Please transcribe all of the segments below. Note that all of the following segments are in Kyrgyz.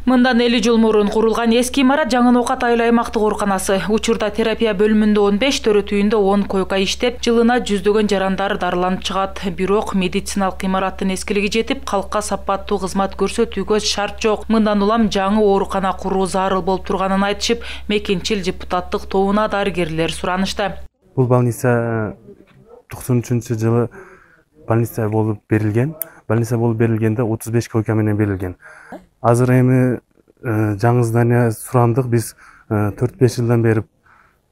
Мындан 50 жыл мурун курулган эски имарат Жаңы Ноокат айыл аймактык ооруканасы. Учурда терапия бөлүмүндө 15, төрөт үйүндө 10 койка иштеп, жылына жүздөгөн жарандар дарыланып чыгат. Бирок медициналык имараттын эскилиги жетип, калкка сапаттуу кызмат көрсөтүүгө шарт жок. Мындан улам жаңы оорукана куруу зарыл болуп турганын айтышып, Мекенчил депутаттык тобуна дарыгерлер суранышты. Бул больница 93-жылы больница болуп берилген. Больница болуп берилгенде 35 койка менен берилген. Азыр эми жаңы здание сурандык. Биз 4-5 жылдан бери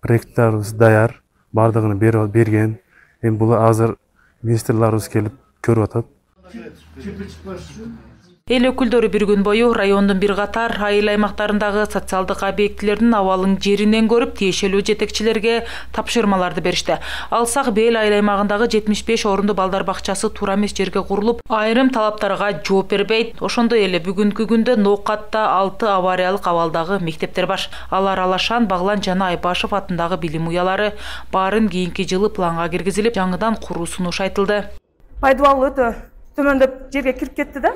проекттарыбыз даяр, бардыгын берген. Эми бул азыр министрларыбыз келип көрүп атат. Эл өкүлдөрү bir күн бою райондун bir катар айыл аймактарындагы социалдык объектилердин абалын жеринен көрүп, тиешелүү жетекчилерге тапшырмаларды беришти. Алсак Бел айыл аймагындагы 75 орунду балдар бакчасы туура эмес жерге курулуп, айрым талаптарга жооп бербейт. Ошондой эле бүгүнкү күндө Ноокатта 6 авариялык абалдагы мектептер бар. Алар Алашан, Баглан жана Айпашев атындагы билим уялары. Баарын кийинки жылы планга киргизилип, жаңыдан куруу сунуш айтылды. Пайдалуу өтө төмөндөп жерге кирип кетти да.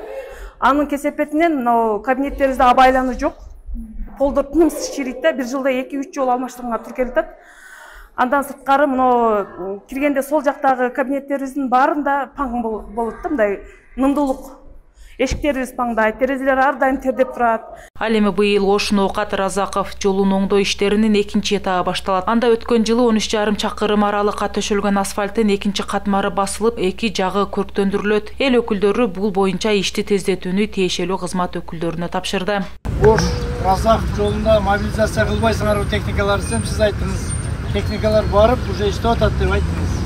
Анын кесепетинен кабинеттерибизде абайлануу жок. Полдор тынымсыз чирийт да, bir жылда 2-3 жолу алмаштырганга тура келип атат. Андан сырткары киргенде сол жактагы кабинеттерибиздин баарында паң болот да, мындай нымдуулук. Эшиктерибиз паңдай, терезелер ар дайым тердеп турат. Ал эми быйыл Ош Ноокат Разаков жолун оңдоо иштеринин экинчи этабы башталат. Анда өткөн жылы 13,5 чакырым аралыкка төшөлгөн асфальттын экинчи катмары басылып, эки жагы көрктөндүрүлөт. Эл өкүлдөрү бул боюнча ишти тездетүүнү тиешелүү кызмат өкүлдөрүнө тапшырды. Ош Разаков жолунда мобилизация кылбайсыңарбы техникалар десем, сиз айттыңыз. Техникалар барып, уже иштеп атат деп айттыңыз.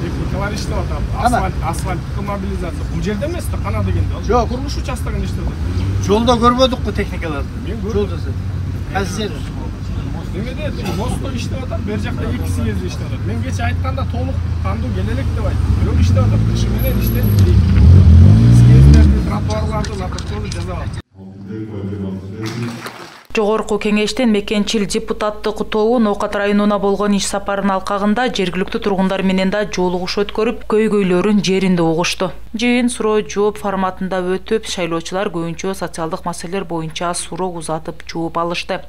Техникалар иштеп атат. Асфальттык мобилизация. Бул жерде эмес да, кана дегенде. Жок, курулуш участогунда иштеп атат. Жолда көрбөдүкпү техникаларды? Жолда. Кайсы жер? Немеде мостто иштеп атат, бер жакта 2 съезд иштеп атат. Мен кече айтканда толук кандуу келелек деп айттым. Бирок иштеп атат, кышы менен иштеп. Съезддерди, тротуарларды, лапортторду жасап. Жогорку кеңештен Мекенчил депутаттык тобу Ноокат районуна болгон иш сапарын алкагында жергиликтүү тургундар менен да жолугуш өткөрүп, көйгөйлөрүн жеринде угушту. Жыйын суроо жооп форматында өтүп, шайлоочулар көбүнчө социалдык маселелер боюнча суроо узатып жооп алышты.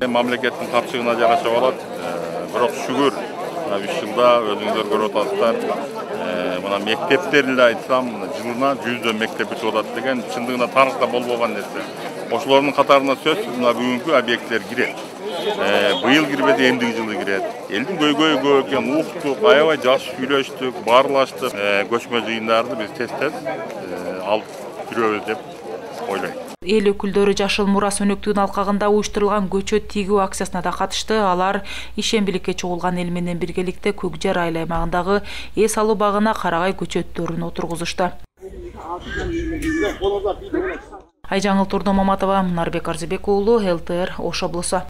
Мамлекеттин капчыгына жараша болот. Бирок шүгүр 3 жылда өзүңүздөр көрүп атасыздар. Мына мектептерди айтсам, жылына 100 мектеп бүтүп атат деген чындыгында тарыхта болбогон нерсе. Ошолордун катарына сөзсүз мына бүгүнкү объекттер кирет. Быйыл кирбеди, эмдиги жылы кирет. Элдин көйгөйү көп экен, уктук, аябай жаш сүйлөштүк, баарлаштык. Көчмө жыйындарды биз тез алып жүрөбүз деп ойлойм. Эл өкүлдөрү Жашыл Мура сөнөктүгүн алкагында уюштурулган көчөт тигүү акциясына да катышты. Алар ишембиликке чогулган эл менен биргеликте Көкжар айыл аймагындагы эс алуу багына карагай көчөттөрүн отургузушту. Айжаңыл Турдо Маматова, Нарбек Арзыбек уулу, ЛТР, Ош облусу.